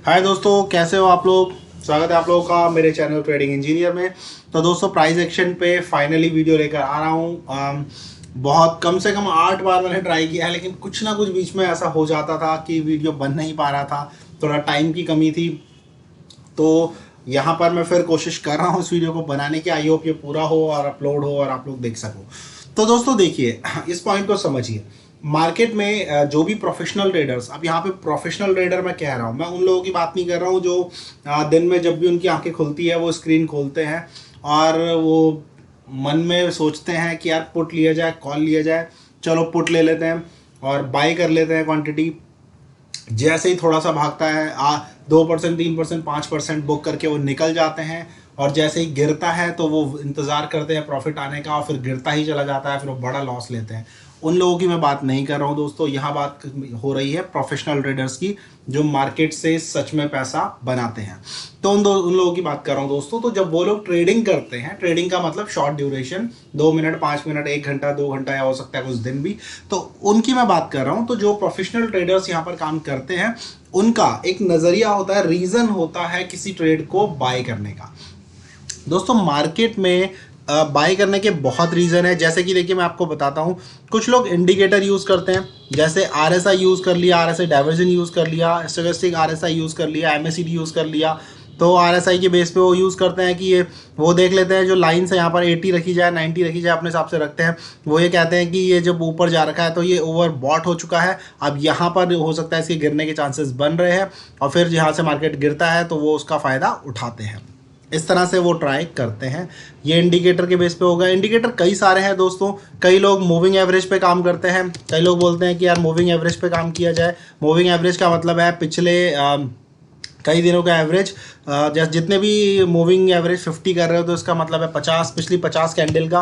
हाय दोस्तों, कैसे हो आप लोग। स्वागत है आप लोगों का मेरे चैनल ट्रेडिंग इंजीनियर में। तो दोस्तों, प्राइस एक्शन पे फाइनली वीडियो लेकर आ रहा हूँ। बहुत कम से कम 8 बार मैंने ट्राई किया है, लेकिन कुछ ना कुछ बीच में ऐसा हो जाता था कि वीडियो बन नहीं पा रहा था। थोड़ा टाइम की कमी थी। तो यहाँ पर मैं फिर कोशिश कर रहा हूँ इस वीडियो को बनाने की। आई होप ये पूरा हो और अपलोड हो और आप लोग देख सको। तो दोस्तों देखिए, इस पॉइंट को समझिए। मार्केट में जो भी प्रोफेशनल ट्रेडर्स, अब यहाँ पे प्रोफेशनल ट्रेडर मैं कह रहा हूँ, मैं उन लोगों की बात नहीं कर रहा हूँ जो दिन में जब भी उनकी आंखें खुलती है वो स्क्रीन खोलते हैं और वो मन में सोचते हैं कि यार पुट लिया जाए, कॉल लिया जाए, चलो पुट ले लेते हैं और बाई कर लेते हैं क्वांटिटी। जैसे ही थोड़ा सा भागता है 2%, 3%, 5% बुक करके वो निकल जाते हैं। और जैसे ही गिरता है तो वो इंतज़ार करते हैं प्रॉफिट आने का और फिर गिरता ही चला जाता है, फिर वो बड़ा लॉस लेते हैं। उन लोगों की मैं बात नहीं कर रहा हूँ दोस्तों। यहाँ बात हो रही है प्रोफेशनल ट्रेडर्स की, जो मार्केट से सच में पैसा बनाते हैं। तो उन लोगों की बात कर रहा हूँ दोस्तों। तो जब वो लोग ट्रेडिंग करते हैं, ट्रेडिंग का मतलब शॉर्ट ड्यूरेशन, 2 मिनट, 5 मिनट, 1 घंटा, 2 घंटा, या हो सकता है कुछ दिन भी, तो उनकी मैं बात कर रहा हूँ। तो जो प्रोफेशनल ट्रेडर्स यहाँ पर काम करते हैं, उनका एक नज़रिया होता है, रीज़न होता है किसी ट्रेड को बाय करने का। दोस्तों, मार्केट में बाय करने के बहुत रीज़न है। जैसे कि देखिए, मैं आपको बताता हूँ। कुछ लोग इंडिकेटर यूज़ करते हैं, जैसे RSI यूज़ कर लिया, RSI डाइवर्जन यूज़ कर लिया, स्टोकेस्टिक RSI यूज़ कर लिया, MACD यूज़ कर लिया। तो RSI के बेस पे वो यूज़ करते हैं कि ये वो देख लेते हैं जो लाइन से यहाँ पर 80 रखी जाए, 90 रखी जाए, अपने हिसाब से रखते हैं। वो ये कहते हैं कि ये जब ऊपर जा रखा है तो ये ओवर बॉट हो चुका है, अब यहाँ पर हो सकता है इसके गिरने के चांसेस बन रहे हैं, और फिर यहाँ से मार्केट गिरता है तो वो उसका फ़ायदा उठाते हैं। इस तरह से वो ट्राई करते हैं। ये इंडिकेटर के बेस पे होगा। इंडिकेटर कई सारे हैं दोस्तों। कई लोग मूविंग एवरेज पे काम करते हैं। कई लोग बोलते हैं कि यार मूविंग एवरेज पे काम किया जाए। मूविंग एवरेज का मतलब है पिछले कई दिनों का एवरेज। जैसे जितने भी मूविंग एवरेज 50 कर रहे हो तो इसका मतलब है 50, पिछली 50 कैंडल का।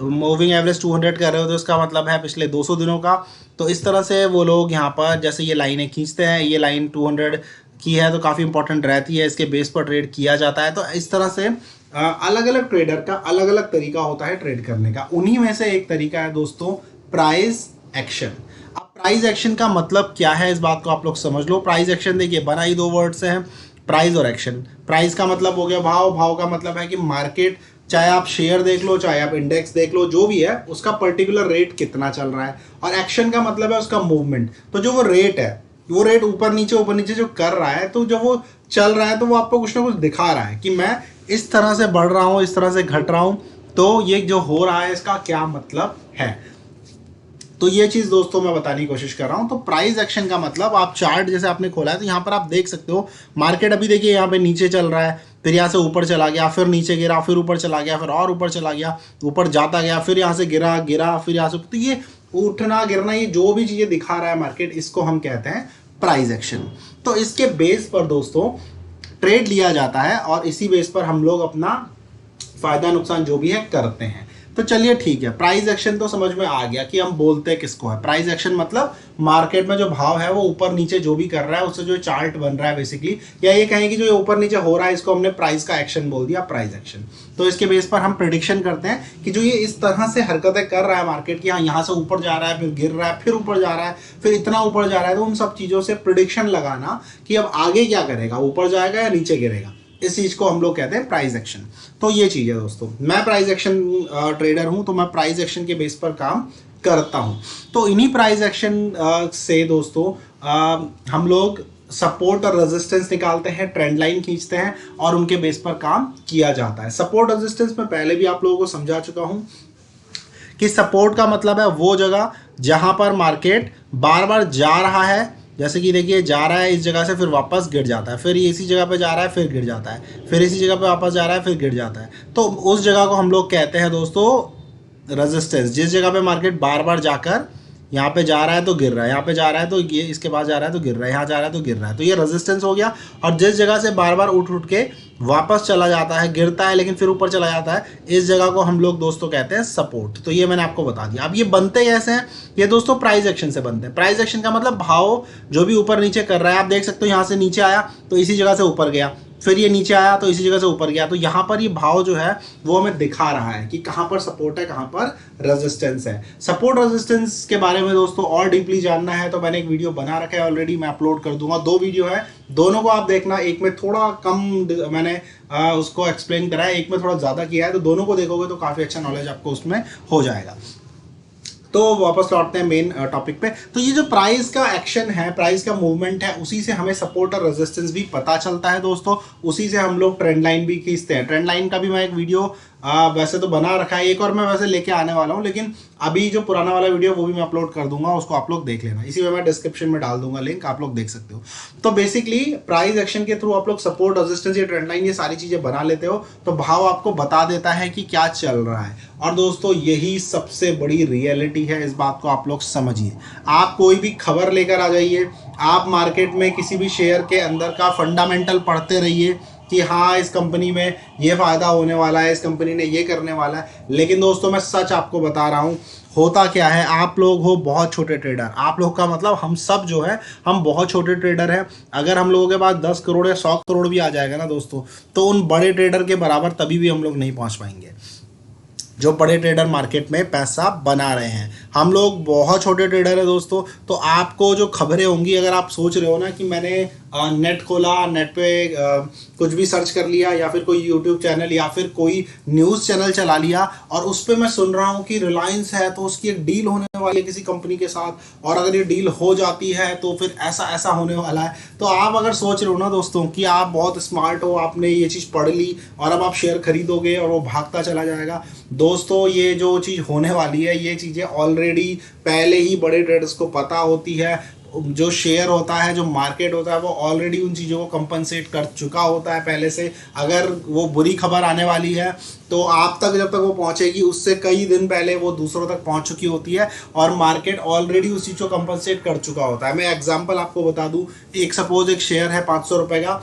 मूविंग एवरेज 200 कर रहे हो तो इसका मतलब है पिछले 200 दिनों का। तो इस तरह से वो लोग यहाँ पर जैसे ये लाइनें खींचते हैं, ये लाइन 200 की है तो काफ़ी इंपॉर्टेंट रहती है, इसके बेस पर ट्रेड किया जाता है। तो इस तरह से अलग अलग ट्रेडर का अलग अलग तरीका होता है ट्रेड करने का। उन्हीं में से एक तरीका है दोस्तों प्राइस एक्शन। अब प्राइस एक्शन का मतलब क्या है, इस बात को आप लोग समझ लो। प्राइस एक्शन देखिए, बना ही 2 वर्ड से है, प्राइस और एक्शन। प्राइस का मतलब हो गया भाव, भाव का मतलब है कि मार्केट, चाहे आप शेयर देख लो, चाहे आप इंडेक्स देख लो, जो भी है उसका पर्टिकुलर रेट कितना चल रहा है। और एक्शन का मतलब है उसका मूवमेंट। तो जो वो रेट है, वो रेट ऊपर नीचे जो कर रहा है, तो जब वो चल रहा है तो वो आपको कुछ ना कुछ दिखा रहा है कि मैं इस तरह से बढ़ रहा हूँ, इस तरह से घट रहा हूँ, तो ये जो हो रहा है इसका क्या मतलब है। तो ये चीज़ दोस्तों मैं बताने की कोशिश कर रहा हूँ। तो प्राइस एक्शन का मतलब, आप चार्ट जैसे आपने खोला है तो यहाँ पर आप देख सकते हो मार्केट अभी देखिए यहाँ पे नीचे चल रहा है, फिर यहाँ से ऊपर चला गया, फिर नीचे गिरा, फिर ऊपर चला गया, फिर और ऊपर चला गया, ऊपर जाता गया, फिर यहाँ से गिरा गिरा, फिर यहाँ से। तो ये उठना गिरना, ये जो भी चीज़ें दिखा रहा है मार्केट, इसको हम कहते हैं प्राइस एक्शन। तो इसके बेस पर दोस्तों ट्रेड लिया जाता है और इसी बेस पर हम लोग अपना फायदा नुकसान जो भी है करते हैं। तो चलिए ठीक है, प्राइस एक्शन तो समझ में आ गया कि हम बोलते किसको है। प्राइस एक्शन मतलब मार्केट में जो भाव है वो ऊपर नीचे जो भी कर रहा है उससे जो चार्ट बन रहा है बेसिकली, या ये कहें कि जो ऊपर नीचे हो रहा है इसको हमने प्राइस का एक्शन बोल दिया, प्राइस एक्शन। तो इसके बेस पर हम प्रेडिक्शन करते हैं कि जो ये इस तरह से हरकतें कर रहा है मार्केट की, यहाँ से ऊपर जा रहा है, फिर गिर रहा है, फिर ऊपर जा रहा है, फिर इतना ऊपर जा रहा है, तो उन सब चीज़ों से प्रिडिक्शन लगाना कि अब आगे क्या करेगा, ऊपर जाएगा या नीचे गिरेगा, इस चीज को हम लोग कहते हैं प्राइस एक्शन। तो ये चीज है दोस्तों। मैं प्राइस एक्शन ट्रेडर हूं, तो मैं प्राइस एक्शन के बेस पर काम करता हूं। तो इन्हीं प्राइस एक्शन से दोस्तों हम लोग सपोर्ट और रेजिस्टेंस निकालते हैं, ट्रेंड लाइन खींचते हैं और उनके बेस पर काम किया जाता है। सपोर्ट रेजिस्टेंस में पहले भी आप लोगों को समझा चुका हूं कि सपोर्ट का मतलब है वो जगह जहां पर मार्केट बार बार जा रहा है। जैसे कि देखिए, जा रहा है इस जगह से, फिर वापस गिर जाता है, फिर इसी जगह पे जा रहा है, फिर गिर जाता है, फिर इसी जगह पे वापस जा रहा है, फिर गिर जाता है। तो उस जगह को हम लोग कहते हैं दोस्तों रेजिस्टेंस। जिस जगह पे मार्केट बार बार जाकर यहाँ पे जा रहा है तो गिर रहा है, यहाँ पे जा रहा है तो ये इसके पास जा रहा है तो गिर रहा है, यहाँ जा रहा है तो गिर रहा है, तो ये रेजिस्टेंस हो गया। और जिस जगह से बार बार उठ के वापस चला जाता है, गिरता है लेकिन फिर ऊपर चला जाता है, इस जगह को हम लोग दोस्तों कहते हैं सपोर्ट। तो ये मैंने आपको बता दिया। अब ये बनते कैसे हैं, ये दोस्तों प्राइस एक्शन से बनते हैं। प्राइस एक्शन का मतलब भाव जो भी ऊपर नीचे कर रहा है, आप देख सकते हो यहाँ से नीचे आया तो इसी जगह से ऊपर गया, फिर ये नीचे आया तो इसी जगह से ऊपर गया। तो यहाँ पर ये भाव जो है वो हमें दिखा रहा है कि कहाँ पर सपोर्ट है, कहाँ पर रेजिस्टेंस है। सपोर्ट रेजिस्टेंस के बारे में दोस्तों और डीपली जानना है तो मैंने एक वीडियो बना रखा है ऑलरेडी, मैं अपलोड कर दूंगा। 2 वीडियो है, दोनों को आप देखना। एक में थोड़ा कम मैंने उसको एक्सप्लेन करा है, एक में थोड़ा ज़्यादा किया है, तो दोनों को देखोगे तो काफ़ी अच्छा नॉलेज आपको उसमें हो जाएगा। तो वापस लौटते हैं मेन टॉपिक पे। तो ये जो प्राइस का एक्शन है, प्राइस का मूवमेंट है, उसी से हमें सपोर्ट और रेजिस्टेंस भी पता चलता है दोस्तों। उसी से हम लोग ट्रेंड लाइन भी खींचते हैं। ट्रेंड लाइन का भी मैं एक वीडियो वैसे तो बना रखा है, एक और मैं वैसे लेके आने वाला हूँ, लेकिन अभी जो पुराना वाला वीडियो वो भी मैं अपलोड कर दूंगा, उसको आप लोग देख लेना। इसी में मैं डिस्क्रिप्शन में डाल दूंगा लिंक, आप लोग देख सकते हो। तो बेसिकली प्राइस एक्शन के थ्रू आप लोग सपोर्ट, रेजिस्टेंस, ये ट्रेंड लाइन, ये सारी चीजें बना लेते हो तो भाव आपको बता देता है कि क्या चल रहा है। और दोस्तों यही सबसे बड़ी रियलिटी है, इस बात को आप लोग समझिए। आप कोई भी खबर लेकर आ जाइए, आप मार्केट में किसी भी शेयर के अंदर का फंडामेंटल पढ़ते रहिए कि हाँ इस कंपनी में ये फ़ायदा होने वाला है, इस कंपनी ने ये करने वाला है, लेकिन दोस्तों मैं सच आपको बता रहा हूँ, होता क्या है, आप लोग हो बहुत छोटे ट्रेडर। आप लोग का मतलब हम सब जो है, हम बहुत छोटे ट्रेडर हैं। अगर हम लोगों के पास 10 करोड़ या 100 करोड़ भी आ जाएगा ना दोस्तों, तो उन बड़े ट्रेडर के बराबर तभी भी हम लोग नहीं पहुँच पाएंगे जो बड़े ट्रेडर मार्केट में पैसा बना रहे हैं। हम लोग बहुत छोटे ट्रेडर हैं दोस्तों। तो आपको जो खबरें होंगी, अगर आप सोच रहे हो ना कि मैंने नेट खोला, नेट पे कुछ भी सर्च कर लिया, या फिर कोई यूट्यूब चैनल या फिर कोई न्यूज़ चैनल चला लिया और उस पर मैं सुन रहा हूँ कि रिलायंस है तो उसकी एक डील होने वाली है किसी कंपनी के साथ, और अगर ये डील हो जाती है तो फिर ऐसा ऐसा होने वाला है। तो आप अगर सोच रहे हो ना दोस्तों कि आप बहुत स्मार्ट हो, आपने ये चीज़ पढ़ ली और अब आप शेयर खरीदोगे और वो भागता चला जाएगा, दोस्तों ये जो चीज़ होने वाली है, ये चीज़ें ऑलरेडी पहले ही बड़े ट्रेडर्स को पता होती है। जो शेयर होता है, जो मार्केट होता है, वो ऑलरेडी उन चीज़ों को कंपनसेट कर चुका होता है पहले से। अगर वो बुरी खबर आने वाली है तो आप तक जब तक वो पहुंचेगी, उससे कई दिन पहले वो दूसरों तक पहुंच चुकी होती है और मार्केट ऑलरेडी उस चीज़ को कंपनसेट कर चुका होता है। मैं एग्जांपल आपको बता दूं, एक सपोज एक शेयर है 500 रुपये का,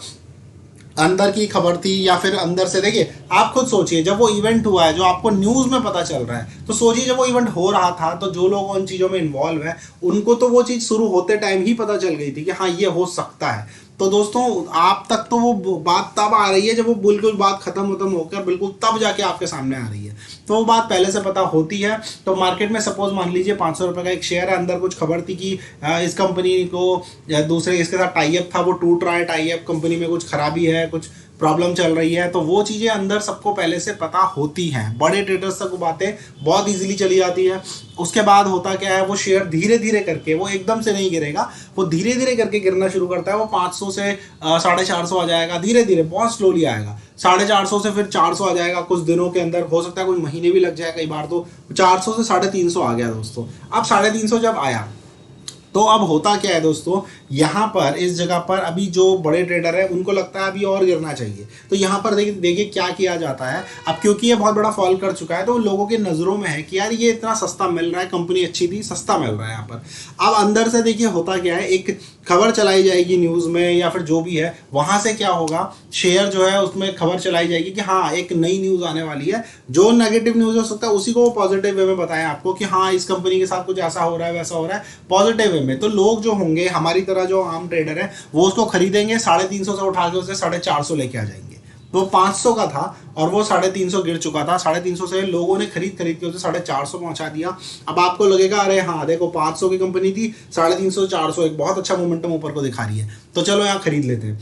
अंदर की खबर थी या फिर अंदर से, देखिए आप खुद सोचिए, जब वो इवेंट हुआ है जो आपको न्यूज़ में पता चल रहा है, तो सोचिए जब वो इवेंट हो रहा था तो जो लोग उन चीज़ों में इन्वॉल्व है उनको तो वो चीज़ शुरू होते टाइम ही पता चल गई थी कि हाँ ये हो सकता है। तो दोस्तों आप तक तो वो बात तब आ रही है जब वो बिल्कुल बात खत्म होकर बिल्कुल तब जाके आपके सामने आ रही है। तो वो बात पहले से पता होती है। तो मार्केट में सपोज मान लीजिए 500 रुपये का एक शेयर है, अंदर कुछ खबर थी कि इस कंपनी को दूसरे इसके साथ टाई अप था, वो टूट रहा है टाई अप, कंपनी में कुछ खराबी है, कुछ प्रॉब्लम चल रही है, तो वो चीज़ें अंदर सबको पहले से पता होती हैं। बड़े ट्रेडर्स तक वो बातें बहुत इजीली चली जाती है। उसके बाद होता क्या है, वो शेयर धीरे धीरे करके, वो एकदम से नहीं गिरेगा, वो धीरे धीरे करके गिरना शुरू करता है। वो 500 से 450 आ जाएगा, धीरे धीरे बहुत स्लोली आएगा। 450 से फिर 400 आ जाएगा कुछ दिनों के अंदर, हो सकता है कुछ महीने भी लग जाए कई बार। तो 400 से 350 आ गया दोस्तों। अब 350 जब आया तो अब होता क्या है दोस्तों, यहाँ पर इस जगह पर अभी जो बड़े ट्रेडर है उनको लगता है अभी और गिरना चाहिए। तो यहाँ पर देखिए क्या किया जाता है। अब क्योंकि ये बहुत बड़ा फॉल कर चुका है तो लोगों के नज़रों में है कि यार ये इतना सस्ता मिल रहा है, कंपनी अच्छी थी, सस्ता मिल रहा है यहाँ पर। अब अंदर से देखिए होता क्या है, एक खबर चलाई जाएगी न्यूज़ में या फिर जो भी है, वहाँ से क्या होगा, शेयर जो है उसमें खबर चलाई जाएगी कि हाँ एक नई न्यूज़ आने वाली है। जो नेगेटिव न्यूज़ हो सकता है उसी को वो पॉजिटिव वे में बताएं आपको कि हाँ इस कंपनी के साथ कुछ ऐसा हो रहा है, वैसा हो रहा है, पॉजिटिव वे में। तो लोग जो होंगे हमारी तरह जो आम ट्रेडर है वो उसको खरीदेंगे, 350 से उठा के उसे 450 लेके आ जाएंगे। वो 500 का था और वो 350 गिर चुका था, 350 से लोगों ने खरीद के उसे 450 पहुंचा दिया। अब आपको लगेगा अरे हाँ देखो 500 की कंपनी थी, 350 400 एक बहुत अच्छा मोमेंटम ऊपर को दिखा रही है, तो चलो यहाँ खरीद लेते हैं।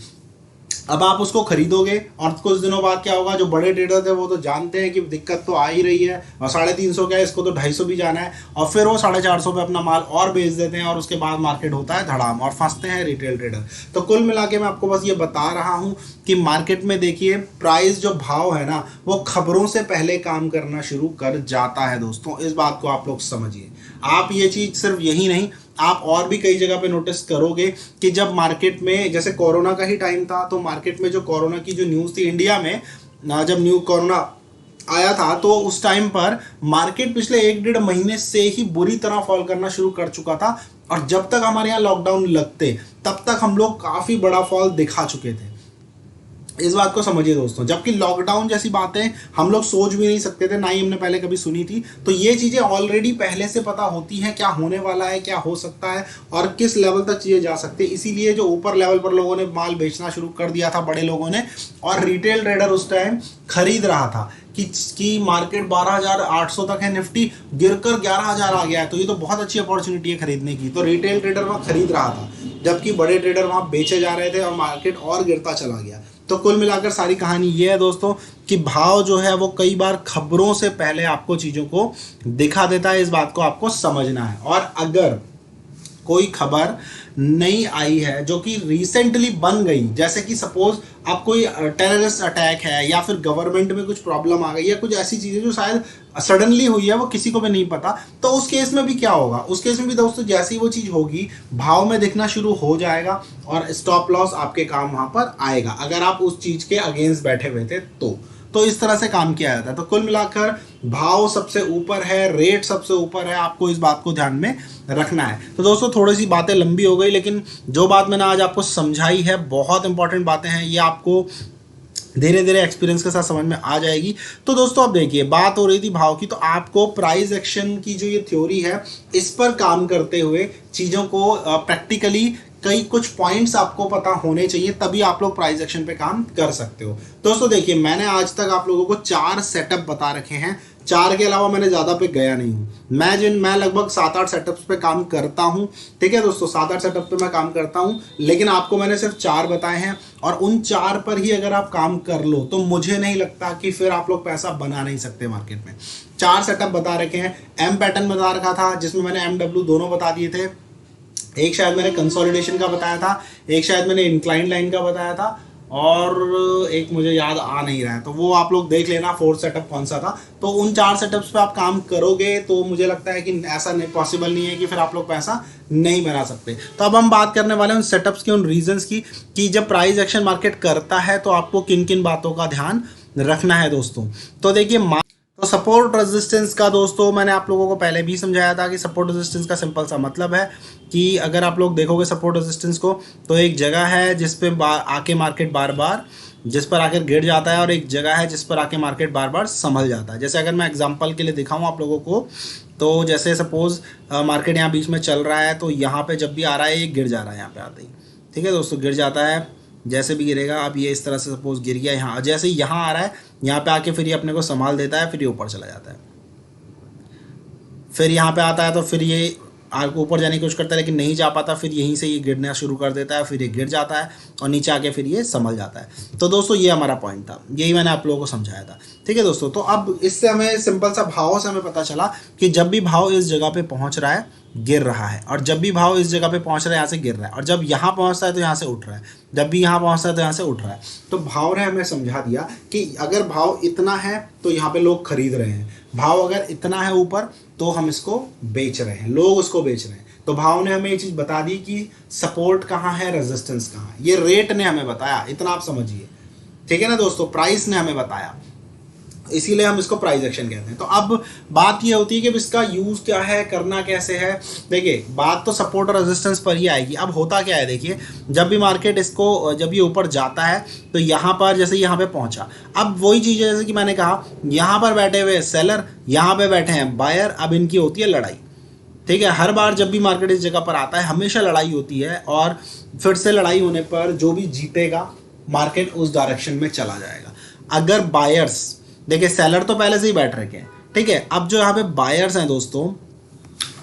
अब आप उसको खरीदोगे और कुछ दिनों बाद क्या होगा, जो बड़े ट्रेडर थे वो तो जानते हैं कि दिक्कत तो आ ही रही है और 350 क्या है, इसको तो 250 भी जाना है, और फिर वो 450 पे अपना माल और बेच देते हैं और उसके बाद मार्केट होता है धड़ाम और फंसते हैं रिटेल ट्रेडर। तो कुल मिला के मैं आपको बस ये बता रहा हूँ कि मार्केट में देखिए प्राइस जो भाव है ना, वो खबरों से पहले काम करना शुरू कर जाता है दोस्तों। इस बात को आप लोग समझिए। आप ये चीज़ सिर्फ यही नहीं, आप और भी कई जगह पे नोटिस करोगे कि जब मार्केट में, जैसे कोरोना का ही टाइम था, तो मार्केट में जो कोरोना की जो न्यूज़ थी इंडिया में, जब कोरोना आया था तो उस टाइम पर मार्केट पिछले 1-1.5 महीने से ही बुरी तरह फॉल करना शुरू कर चुका था। और जब तक हमारे यहाँ लॉकडाउन लगते तब तक हम लोग काफ़ी बड़ा फॉल दिखा चुके थे। इस बात को समझिए दोस्तों, जबकि लॉकडाउन जैसी बातें हम लोग सोच भी नहीं सकते थे, ना ही हमने पहले कभी सुनी थी। तो ये चीज़ें ऑलरेडी पहले से पता होती हैं, क्या होने वाला है, क्या हो सकता है और किस लेवल तक चीज़ें जा सकती है। इसीलिए जो ऊपर लेवल पर लोगों ने माल बेचना शुरू कर दिया था, बड़े लोगों ने, और रिटेल ट्रेडर उस टाइम खरीद रहा था कि मार्केट 12,800 तक है, निफ्टी गिरकर 11,000 आ गया है, तो ये तो बहुत अच्छी अपॉर्चुनिटी है खरीदने की। तो रिटेल ट्रेडर वहाँ खरीद रहा था, जबकि बड़े ट्रेडर वहाँ बेचे जा रहे थे और मार्केट और गिरता चला गया। तो कुल मिलाकर सारी कहानी ये है दोस्तों कि भाव जो है वो कई बार खबरों से पहले आपको चीज़ों को दिखा देता है। इस बात को आपको समझना है। और अगर कोई खबर नई आई है जो कि रिसेंटली बन गई, जैसे कि सपोज अब कोई टेररिस्ट अटैक है या फिर गवर्नमेंट में कुछ प्रॉब्लम आ गई या कुछ ऐसी चीज़ें जो शायद सडनली हुई है, वो किसी को भी नहीं पता, तो उस केस में भी क्या होगा? उस केस में भी दोस्तों जैसी वो चीज़ होगी भाव में दिखना शुरू हो जाएगा और स्टॉप लॉस आपके काम वहाँ पर आएगा, अगर आप उस चीज़ के अगेंस्ट बैठे हुए थे तो इस तरह से काम किया जाता है। तो कुल मिलाकर भाव सबसे ऊपर है, रेट सबसे ऊपर है, आपको इस बात को ध्यान में रखना है। तो दोस्तों थोड़ी सी बातें लंबी हो गई, लेकिन जो बात मैंने आज आपको समझाई है बहुत इंपॉर्टेंट बातें हैं, ये आपको धीरे धीरे एक्सपीरियंस के साथ समझ में आ जाएगी। तो दोस्तों अब देखिए, बात हो रही थी भाव की, तो आपको प्राइस एक्शन की जो ये थ्योरी है इस पर काम करते हुए चीज़ों को प्रैक्टिकली कई कुछ पॉइंट्स आपको पता होने चाहिए, तभी आप लोग प्राइस एक्शन पे काम कर सकते हो। दोस्तों देखिए, मैंने आज तक आप लोगों को 4 सेटअप बता रखे हैं, 4 के अलावा मैंने ज़्यादा पे गया नहीं हूँ। मैं लगभग 7-8 सेटअप्स पे काम करता हूँ, ठीक है दोस्तों, 7-8 सेटअप पे मैं काम करता हूँ, लेकिन आपको मैंने सिर्फ 4 बताए हैं और उन 4 पर ही अगर आप काम कर लो तो मुझे नहीं लगता कि फिर आप लोग पैसा बना नहीं सकते मार्केट में। 4 सेटअप बता रखे हैं। एम पैटर्न बता रखा था जिसमें मैंने MW दोनों बता दिए थे, एक शायद मैंने कंसोलिडेशन का बताया था, एक शायद मैंने इंक्लाइन लाइन का बताया था, और एक मुझे याद आ नहीं रहा है, तो वो आप लोग देख लेना 4th सेटअप कौन सा था। तो उन 4 सेटअप्स पे आप काम करोगे तो मुझे लगता है कि ऐसा नहीं पॉसिबल नहीं है कि फिर आप लोग पैसा नहीं बना सकते। तो अब हम बात करने वाले हैं उन सेटअप्स की, उन रीजंस की, कि जब प्राइस एक्शन मार्केट करता है तो आपको किन किन बातों का ध्यान रखना है दोस्तों। तो देखिए, तो सपोर्ट रेजिस्टेंस का दोस्तों मैंने आप लोगों को पहले भी समझाया था कि सपोर्ट रेजिस्टेंस का सिंपल सा मतलब है कि अगर आप लोग देखोगे सपोर्ट रेजिस्टेंस को, तो एक जगह है जिस पे आके मार्केट बार बार जिस पर आकर गिर जाता है, और एक जगह है जिस पर आके मार्केट बार बार संभल जाता है। जैसे अगर मैं एग्जांपल के लिए दिखाऊं आप लोगों को, तो जैसे सपोज मार्केट यहाँ बीच में चल रहा है, तो यहाँ पे जब भी आ रहा है ये गिर जा रहा है, यहाँ पे आते ही, ठीक है दोस्तों, गिर जाता है, जैसे भी गिरेगा। अब ये इस तरह से सपोज गिर गया यहाँ, जैसे यहाँ आ रहा है यहाँ पे आके फिर ये अपने को संभाल देता है, फिर ये ऊपर चला जाता है, फिर यहाँ पे आता है तो फिर ये ऊपर जाने की कोशिश करता है लेकिन नहीं जा पाता, फिर यहीं से ये गिरना शुरू कर देता है, फिर ये गिर जाता है और नीचे आके फिर ये संभल जाता है। तो दोस्तों ये हमारा पॉइंट था, यही मैंने आप लोगों को समझाया था, ठीक है दोस्तों। तो अब इससे हमें सिंपल सा भाव से हमें पता चला कि जब भी भाव इस जगह पे पहुंच रहा है गिर रहा है, और जब भी भाव इस जगह पे पहुंच रहा है यहाँ से गिर रहा है, और जब यहाँ पहुंचता है तो यहाँ से उठ रहा है, जब भी यहाँ पहुंचता है तो यहाँ से उठ रहा है। तो भाव ने हमें समझा दिया कि अगर भाव इतना है तो यहाँ पे लोग खरीद रहे हैं, भाव अगर इतना है ऊपर तो हम इसको बेच रहे हैं, लोग उसको बेच रहे हैं। तो भाव ने हमें ये चीज़ बता दी कि सपोर्ट कहाँ है, रेजिस्टेंस कहाँ है, ये रेट ने हमें बताया, इतना आप समझिए, ठीक है ना दोस्तों। प्राइस ने हमें बताया, इसीलिए हम इसको प्राइस एक्शन कहते हैं। तो अब बात ये होती है कि इसका यूज़ क्या है, करना कैसे है। देखिए, बात तो सपोर्ट और रेजिस्टेंस पर ही आएगी। अब होता क्या है, देखिए, जब भी मार्केट इसको जब ये ऊपर जाता है तो यहाँ पर जैसे यहाँ पे पहुँचा, अब वही चीज़ है जैसे कि मैंने कहा, यहाँ पर बैठे हुए सेलर, यहाँ पे बैठे हैं बायर, अब इनकी होती है लड़ाई, ठीक है। हर बार जब भी मार्केट इस जगह पर आता है हमेशा लड़ाई होती है, और फिर से लड़ाई होने पर जो भी जीतेगा मार्केट उस डायरेक्शन में चला जाएगा। अगर बायर्स, देखिए सेलर तो पहले से ही बैठ रखे हैं, ठीक है, अब जो यहाँ पे बायर्स हैं दोस्तों,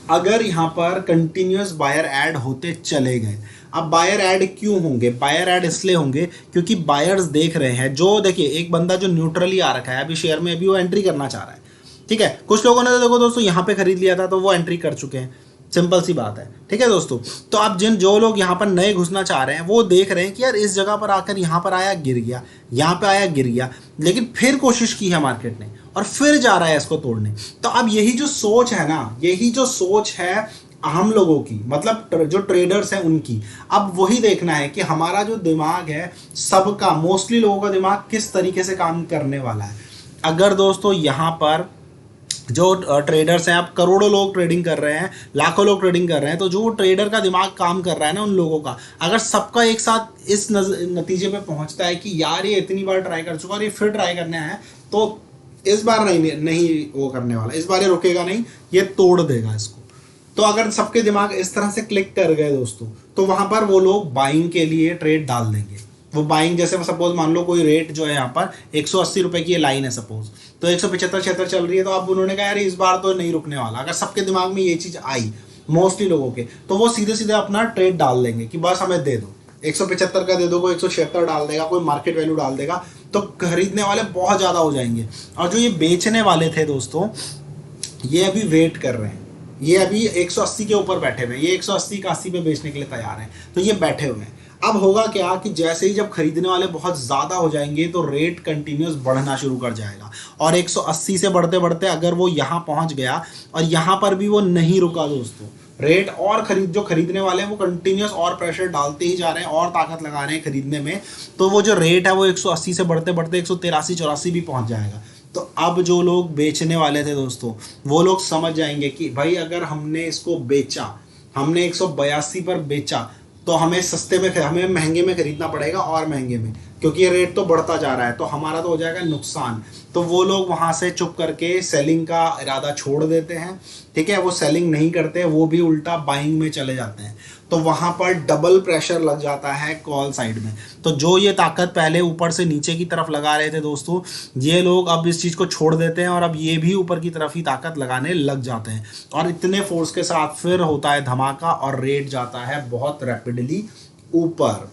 अगर यहाँ पर कंटिन्यूस बायर ऐड होते चले गए, अब बायर ऐड क्यों होंगे, बायर ऐड इसलिए होंगे क्योंकि बायर्स देख रहे हैं, जो देखिए एक बंदा जो न्यूट्रली आ रखा है अभी शेयर में, अभी वो एंट्री करना चाह रहा है, ठीक है। कुछ लोगों ने तो देखो दोस्तों यहाँ पे खरीद लिया था तो वो एंट्री कर चुके हैं, सिंपल सी बात है, ठीक है दोस्तों। तो अब जो लोग यहाँ पर नए घुसना चाह रहे हैं वो देख रहे हैं कि यार इस जगह पर आकर यहाँ पर आया गिर गया, यहाँ पे आया गिर गया, लेकिन फिर कोशिश की है मार्केट ने और फिर जा रहा है इसको तोड़ने। तो अब यही जो सोच है ना, यही जो सोच है हम लोगों की, मतलब जो ट्रेडर्स हैं उनकी, अब वही देखना है कि हमारा जो दिमाग है, सबका, मोस्टली लोगों का दिमाग किस तरीके से काम करने वाला है। अगर दोस्तों यहाँ पर जो ट्रेडर्स हैं, अब करोड़ों लोग ट्रेडिंग कर रहे हैं, लाखों लोग ट्रेडिंग कर रहे हैं, तो जो ट्रेडर का दिमाग काम कर रहा है ना उन लोगों का, अगर सबका एक साथ इस नतीजे पे पहुंचता है कि यार ये इतनी बार ट्राई कर चुका और ये फिर ट्राई करने है, तो इस बार नहीं नहीं वो करने वाला, इस बार ये रुकेगा नहीं, ये तोड़ देगा इसको। तो अगर सबके दिमाग इस तरह से क्लिक कर गए दोस्तों, तो वहां पर वो लोग बाइंग के लिए ट्रेड डाल देंगे। वो बाइंग, जैसे सपोज मान लो कोई रेट जो है यहाँ पर 180 रुपए की ये लाइन है सपोज, तो 175 चल रही है, तो अब उन्होंने कहा यार इस बार तो नहीं रुकने वाला। अगर सबके दिमाग में ये चीज आई मोस्टली लोगों के, तो वो सीधे सीधे अपना ट्रेड डाल देंगे कि बस हमें दे दो, 175 का दे दो, कोई 176 डाल देगा, कोई मार्केट वैल्यू डाल देगा, तो खरीदने वाले बहुत ज्यादा हो जाएंगे। और जो ये बेचने वाले थे दोस्तों, ये अभी वेट कर रहे हैं, ये अभी 180 के ऊपर बैठे हुए हैं, ये 180 81 पे बेचने के लिए तैयार हैं, तो ये बैठे हुए हैं। अब होगा क्या कि जैसे ही जब खरीदने वाले बहुत ज़्यादा हो जाएंगे, तो रेट कंटिन्यूस बढ़ना शुरू कर जाएगा, और 180 से बढ़ते बढ़ते अगर वो यहाँ पहुँच गया और यहाँ पर भी वो नहीं रुका दोस्तों, रेट और जो खरीदने वाले हैं वो कंटिन्यूस और प्रेशर डालते ही जा रहे हैं और ताकत लगा रहे हैं खरीदने में, तो वो जो रेट है वो 180 से बढ़ते बढ़ते 183 84 भी पहुँच जाएगा। तो अब जो लोग बेचने वाले थे दोस्तों, वो लोग समझ जाएंगे कि भाई अगर हमने इसको बेचा, हमने 182 पर बेचा, तो हमें सस्ते में, हमें महंगे में खरीदना पड़ेगा, और महंगे में, क्योंकि ये रेट तो बढ़ता जा रहा है, तो हमारा तो हो जाएगा नुकसान। तो वो लोग वहाँ से चुप करके सेलिंग का इरादा छोड़ देते हैं, ठीक है, वो सेलिंग नहीं करते, वो भी उल्टा बाइंग में चले जाते हैं। तो वहाँ पर डबल प्रेशर लग जाता है कॉल साइड में। तो जो ये ताकत पहले ऊपर से नीचे की तरफ लगा रहे थे दोस्तों, ये लोग अब इस चीज़ को छोड़ देते हैं और अब ये भी ऊपर की तरफ ही ताकत लगाने लग जाते हैं, और इतने फोर्स के साथ फिर होता है धमाका और रेट जाता है बहुत रैपिडली ऊपर।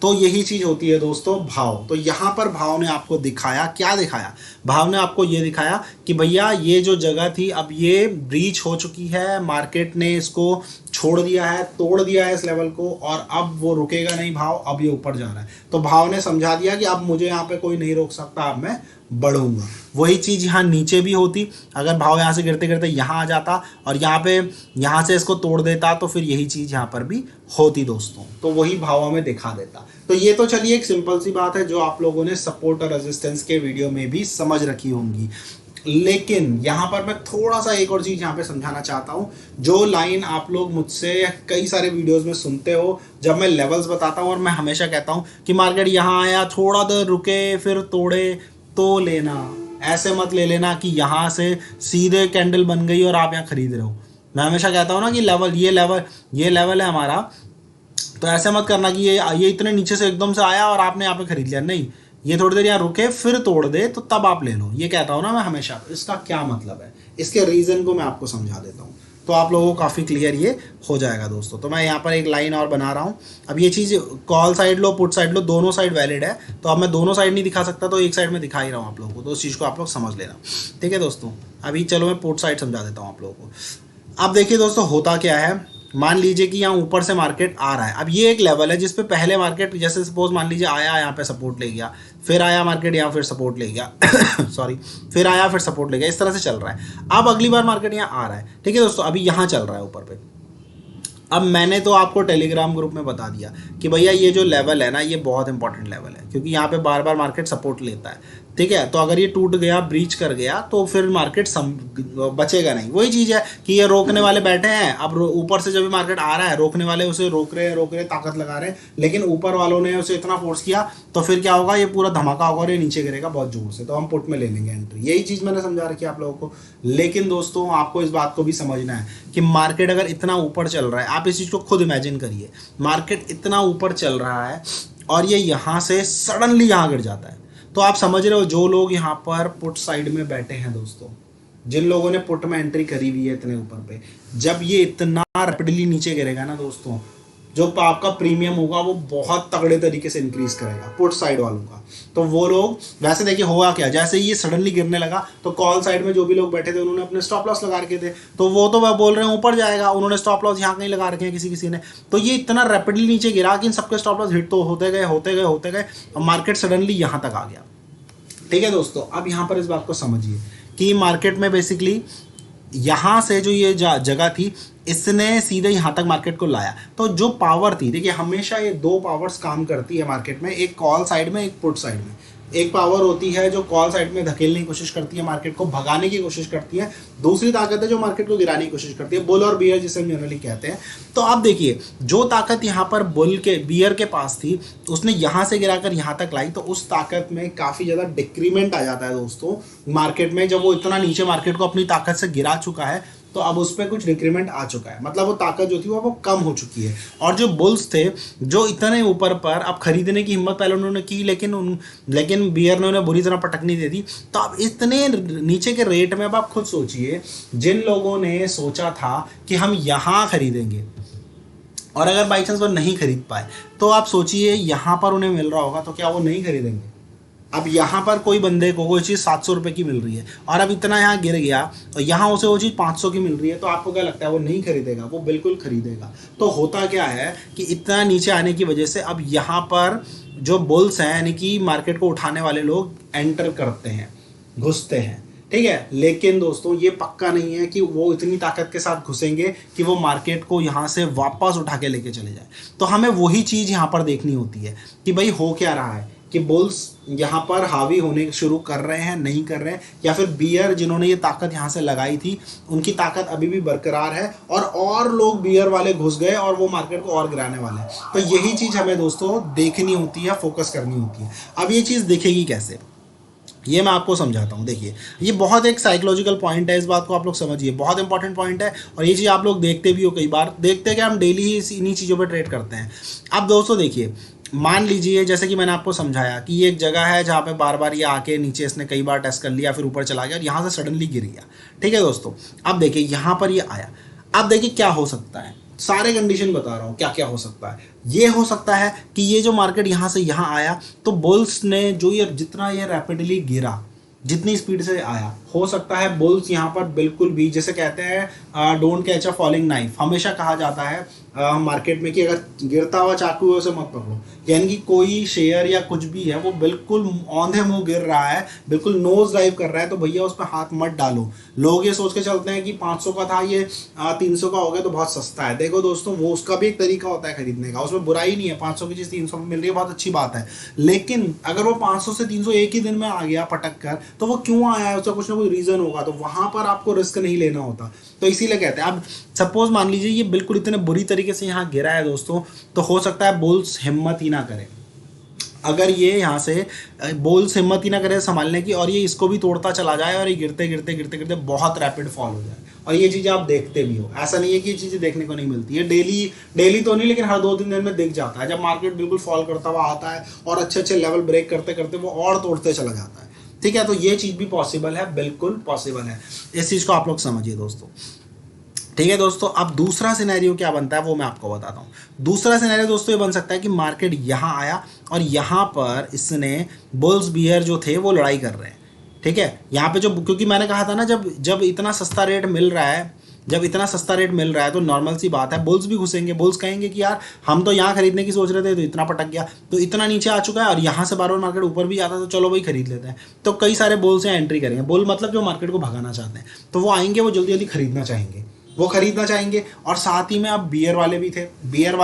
तो यही चीज होती है दोस्तों भाव। तो यहाँ पर भाव ने आपको दिखाया, क्या दिखाया, भाव ने आपको ये दिखाया कि भैया ये जो जगह थी अब ये ब्रीच हो चुकी है, मार्केट ने इसको छोड़ दिया है, तोड़ दिया है इस लेवल को, और अब वो रुकेगा नहीं भाव, अब ये ऊपर जा रहा है। तो भाव ने समझा दिया कि अब मुझे यहाँ पे कोई नहीं रोक सकता, अब मैं बढ़ूंगा। वही चीज़ यहाँ नीचे भी होती, अगर भाव यहाँ से गिरते गिरते यहाँ आ जाता और यहाँ से इसको तोड़ देता, तो फिर यही चीज़ यहाँ पर भी होती दोस्तों। तो वही भाव हमें दिखा देता। तो ये तो चलिए एक सिंपल सी बात है जो आप लोगों ने सपोर्ट और रेजिस्टेंस के वीडियो में भी समझ रखी होंगी। लेकिन यहाँ पर मैं थोड़ा सा एक और चीज़ यहाँ पे समझाना चाहता हूँ। जो लाइन आप लोग मुझसे कई सारे वीडियोस में सुनते हो, जब मैं लेवल्स बताता हूँ और मैं हमेशा कहता हूँ कि मार्केट यहाँ आया, थोड़ा देर रुके, फिर तोड़े तो लेना, ऐसे मत ले लेना कि यहाँ से सीधे कैंडल बन गई और आप यहाँ खरीद रहे हो। मैं हमेशा कहता हूँ ना कि ये लेवल है हमारा, तो ऐसे मत करना कि ये इतने नीचे से एकदम से आया और आपने यहाँ पे खरीद लिया, नहीं, ये थोड़ी देर यहाँ रुके फिर तोड़ दे तो तब आप ले लो। ये कहता हूँ ना मैं हमेशा। इसका क्या मतलब है, इसके रीज़न को मैं आपको समझा देता हूँ, तो आप लोगों को काफ़ी क्लियर ये हो जाएगा दोस्तों। तो मैं यहाँ पर एक लाइन और बना रहा हूँ। अब ये चीज़ कॉल साइड लो, पुट साइड लो, दोनों साइड वैलिड है। तो अब मैं दोनों साइड नहीं दिखा सकता, तो एक साइड में दिखा ही रहा हूँ आप लोगों को, तो उस चीज़ को आप लोग समझ लेना, ठीक है दोस्तों। अभी चलो मैं पुट साइड समझा देता हूँ आप लोगों को। अब देखिए दोस्तों होता क्या है, मान लीजिए कि यहाँ ऊपर से मार्केट आ रहा है। अब ये एक लेवल है जिस पे पहले मार्केट, जैसे सपोज मान लीजिए आया, यहाँ पे सपोर्ट ले गया, फिर आया मार्केट यहाँ, फिर सपोर्ट ले गया सॉरी, फिर आया, फिर सपोर्ट ले गया, इस तरह से चल रहा है। अब अगली बार मार्केट यहाँ आ रहा है, ठीक है दोस्तों, अभी यहाँ चल रहा है ऊपर पे। अब मैंने तो आपको टेलीग्राम ग्रुप में बता दिया कि भैया ये जो लेवल है ना, ये बहुत इंपॉर्टेंट लेवल है, क्योंकि यहाँ पे बार बार मार्केट सपोर्ट लेता है, ठीक है। तो अगर ये टूट गया, ब्रीच कर गया, तो फिर मार्केट बचेगा नहीं। वही चीज़ है कि ये रोकने वाले बैठे हैं, अब ऊपर से जब भी मार्केट आ रहा है, रोकने वाले उसे रोक रहे, ताकत लगा रहे हैं, लेकिन ऊपर वालों ने उसे इतना फोर्स किया, तो फिर क्या होगा, ये पूरा धमाका होगा और ये नीचे गिरेगा बहुत जोर से, तो हम पुट में ले लेंगे एंट्री। यही चीज़ मैंने समझा रखी है आप लोगों को। लेकिन दोस्तों आपको इस बात को भी समझना है कि मार्केट अगर इतना ऊपर चल रहा है, आप इस चीज़ को खुद इमेजिन करिए, मार्केट इतना ऊपर चल रहा है और ये यहाँ से सडनली यहाँ गिर जाता है, तो आप समझ रहे हो जो लोग यहाँ पर पुट साइड में बैठे हैं दोस्तों, जिन लोगों ने पुट में एंट्री करी हुई है इतने ऊपर पे, जब ये इतना रैपिडली नीचे गिरेगा ना दोस्तों, जो आपका प्रीमियम होगा वो बहुत तगड़े तरीके से इंक्रीज करेगा पुट साइड वालों का। तो वो लोग, वैसे देखिए होगा क्या, जैसे ही ये सडनली गिरने लगा तो कॉल साइड में जो भी लोग बैठे थे उन्होंने अपने स्टॉप लॉस लगा रखे थे, तो वो तो वह बोल रहे हैं ऊपर जाएगा, उन्होंने स्टॉप लॉस यहाँ कहीं लगा रखे हैं किसी ने। तो ये इतना रैपिडली नीचे गिरा कि इन सबके स्टॉप लॉस हिट तो होते गए और मार्केट सडनली यहाँ तक आ गया, ठीक है दोस्तों। अब यहाँ पर इस बात को समझिए कि मार्केट में बेसिकली यहाँ से जो ये जगह थी, इसने सीधे यहाँ तक मार्केट को लाया। तो जो पावर थी, देखिए हमेशा ये दो पावर्स काम करती है मार्केट में, एक कॉल साइड में, एक पुट साइड में। एक पावर होती है जो कॉल साइड में धकेलने की कोशिश करती है, मार्केट को भगाने की कोशिश करती है। दूसरी ताकत है जो मार्केट को गिराने की कोशिश करती है, बुल और बियर जिसे हम जनरली कहते हैं। तो आप देखिए जो ताकत यहाँ पर बियर के पास थी, उसने यहाँ से गिराकर यहाँ तक लाई, तो उस ताकत में काफ़ी ज़्यादा डिक्रीमेंट आ जाता है दोस्तों मार्केट में। जब वो इतना नीचे मार्केट को अपनी ताकत से गिरा चुका है, तो अब उस पर कुछ डिक्रीमेंट आ चुका है, मतलब वो ताकत जो थी वो कम हो चुकी है। और जो बुल्स थे जो इतने ऊपर पर, अब खरीदने की हिम्मत पहले उन्होंने की, लेकिन बियर ने उन्हें बुरी तरह पटकनी दे दी। तो अब इतने नीचे के रेट में अब आप खुद सोचिए, जिन लोगों ने सोचा था कि हम यहाँ खरीदेंगे और अगर बाई चांस वो नहीं खरीद पाए, तो आप सोचिए यहाँ पर उन्हें मिल रहा होगा तो क्या वो नहीं खरीदेंगे। अब यहाँ पर कोई बंदे को कोई चीज़ 700 रुपये की मिल रही है और अब इतना यहाँ गिर गया और यहाँ उसे वो चीज़ 500 की मिल रही है, तो आपको क्या लगता है वो नहीं खरीदेगा? वो बिल्कुल खरीदेगा। तो होता क्या है कि इतना नीचे आने की वजह से अब यहाँ पर जो बुल्स हैं, यानी कि मार्केट को उठाने वाले लोग एंटर करते हैं, घुसते हैं, ठीक है। लेकिन दोस्तों ये पक्का नहीं है कि वो इतनी ताकत के साथ घुसेंगे कि वो मार्केट को यहाँ से वापस उठा के लेके चले जाए। तो हमें वही चीज़ यहाँ पर देखनी होती है कि भाई हो क्या रहा है, कि बुल्स यहाँ पर हावी होने शुरू कर रहे हैं, नहीं कर रहे हैं, या फिर बियर जिन्होंने ये ताकत यहाँ से लगाई थी उनकी ताकत अभी भी बरकरार है और लोग बियर वाले घुस गए और वो मार्केट को और गिराने वाले हैं। तो यही चीज़ हमें दोस्तों देखनी होती है, फोकस करनी होती है। अब ये चीज़ दिखेगी कैसे, ये मैं आपको समझाता हूँ। देखिए ये बहुत एक साइकोलॉजिकल पॉइंट है, इस बात को आप लोग समझिए, बहुत इंपॉर्टेंट पॉइंट है। और ये चीज़ आप लोग देखते भी हो, कई बार देखते हैं कि हम डेली ही इन्हीं चीज़ों पर ट्रेड करते हैं। अब दोस्तों देखिए, मान लीजिए जैसे कि मैंने आपको समझाया कि ये एक जगह है जहाँ पे बार बार ये आके नीचे इसने कई बार टेस्ट कर लिया, फिर ऊपर चला गया और यहाँ से सडनली गिर गया, ठीक है दोस्तों। अब देखिए यहाँ पर ये आया, अब देखिए क्या हो सकता है, सारे कंडीशन बता रहा हूँ क्या क्या हो सकता है। ये हो सकता है कि ये जो मार्केट यहाँ से यहाँ आया, तो बुल्स ने जो ये जितना ये रैपिडली गिरा, जितनी स्पीड से आया, हो सकता है बुल्स यहाँ पर बिल्कुल भी, जैसे कहते हैं don't catch a falling knife, हमेशा कहा जाता है मार्केट में कि अगर गिरता हुआ चाकू है उसे मत पकड़ो। यानी कि कोई शेयर या कुछ भी है वो बिल्कुल औंधे मुंह गिर रहा है, बिल्कुल नोज डाइव कर रहा है, तो भैया उस पर हाथ मत डालो। लोग ये सोच के चलते हैं कि 500 का था ये 300 का हो गया तो बहुत सस्ता है। देखो दोस्तों, वो उसका भी एक तरीका होता है खरीदने का, उसमें बुराई नहीं है। 500 की चीज़ 300 में मिल रही है, बहुत अच्छी बात है। लेकिन अगर वो 500 से 300 एक ही दिन में आ गया पटक कर, तो वो क्यों आया है, उसका कुछ ना कुछ रीज़न होगा, तो वहाँ पर आपको रिस्क नहीं लेना होता। तो इसीलिए कहते हैं, अब सपोज मान लीजिए ये बिल्कुल इतने बुरी तरीके से यहाँ गिरा है दोस्तों, तो हो सकता है बुल्स हिम्मत ही ना करें। अगर ये यहाँ से बुल्स हिम्मत ही ना करे संभालने की और ये इसको भी तोड़ता चला जाए और ये गिरते गिरते गिरते गिरते बहुत रैपिड फॉल हो जाए, और ये चीज़ें आप देखते भी हो, ऐसा नहीं है कि ये चीज़ें देखने को नहीं मिलती है। डेली तो नहीं, लेकिन हर 2-3 दिन में दिख जाता है, जब मार्केट बिल्कुल फॉल करता हुआ आता है और अच्छे अच्छे लेवल ब्रेक करते करते वो और तोड़ते चला जाता है, ठीक है। तो ये चीज़ भी पॉसिबल है, बिल्कुल पॉसिबल है। इस चीज़ को आप लोग समझिए दोस्तों, ठीक है दोस्तों। अब दूसरा सिनेरियो क्या बनता है वो मैं आपको बताता हूँ। दूसरा सिनेरियो दोस्तों ये बन सकता है कि मार्केट यहाँ आया और यहाँ पर इसने बुल्स बियर जो थे वो लड़ाई कर रहे हैं, ठीक है। यहाँ पे जो, क्योंकि मैंने कहा था ना, जब इतना सस्ता रेट मिल रहा है, तो नॉर्मल सी बात है बुल्स भी घुसेंगे। बुल्स कहेंगे कि यार हम तो यहाँ खरीदने की सोच रहे थे, तो इतना पटक गया, तो इतना नीचे आ चुका है और यहाँ से बार बार मार्केट ऊपर भी आता है, तो चलो भाई खरीद लेते हैं। तो कई सारे बुल्स यहाँ एंट्री करेंगे। बुल मतलब जो मार्केट को भगाना चाहते हैं, तो वो आएंगे, वो जल्दी जल्दी खरीदना चाहेंगे। और साथ ही में अब बियर वाले भी थे, बियर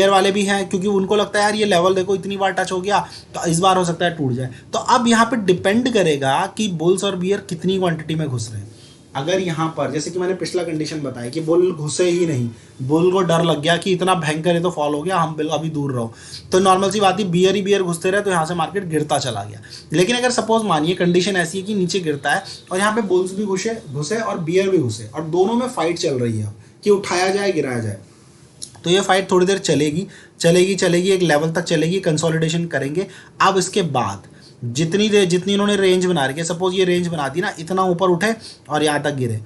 वाले भी हैं, क्योंकि उनको लगता है यार ये लेवल देखो इतनी बार टच हो गया, तो इस बार हो सकता है टूट जाए। तो अब यहाँ पे डिपेंड करेगा कि बुल्स और बियर कितनी क्वांटिटी में घुस रहे हैं। अगर यहाँ पर जैसे कि मैंने पिछला कंडीशन बताया कि बुल घुसे ही नहीं, बुल को डर लग गया कि इतना भयंकर है तो फॉल हो गया, हम बिल्कुल अभी दूर रहो, तो नॉर्मल सी बात है बियर घुसते रहे, तो यहाँ से मार्केट गिरता चला गया। लेकिन अगर सपोज मानिए कंडीशन ऐसी है कि नीचे गिरता है और यहाँ पे बुल्स भी घुसे और बियर भी घुसे, और दोनों में फाइट चल रही है कि उठाया जाए गिराया जाए, तो ये फाइट थोड़ी देर चलेगी, एक लेवल तक चलेगी, कंसोलिडेशन करेंगे। अब इसके बाद जितनी इन्होंने रेंज बना रखी है, सपोज ये रेंज बना दी ना, इतना ऊपर उठे और यहाँ तक गिरे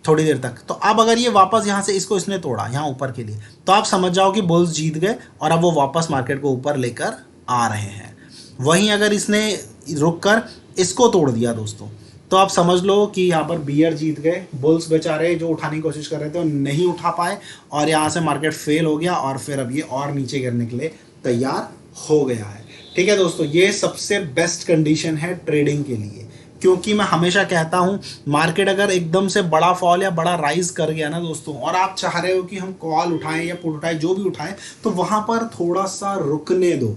थोड़ी देर तक, तो अब अगर ये वापस यहाँ से इसने तोड़ा यहाँ ऊपर के लिए, तो आप समझ जाओ कि बुल्स जीत गए और अब वो वापस मार्केट को ऊपर लेकर आ रहे हैं। वहीं अगर इसने रुक कर इसको तोड़ दिया दोस्तों, तो आप समझ लो कि यहाँ पर बियर जीत गए, बुल्स बेचारे जो उठाने की कोशिश कर रहे थे वो नहीं उठा पाए और यहाँ से मार्केट फेल हो गया और फिर अब ये और नीचे गिरने के लिए तैयार हो गया है, ठीक है दोस्तों। ये सबसे बेस्ट कंडीशन है ट्रेडिंग के लिए, क्योंकि मैं हमेशा कहता हूँ मार्केट अगर एकदम से बड़ा फॉल या बड़ा राइज कर गया ना दोस्तों, और आप चाह रहे हो कि हम कॉल उठाएं या पुट उठाएं, जो भी उठाएं, तो वहाँ पर थोड़ा सा रुकने दो,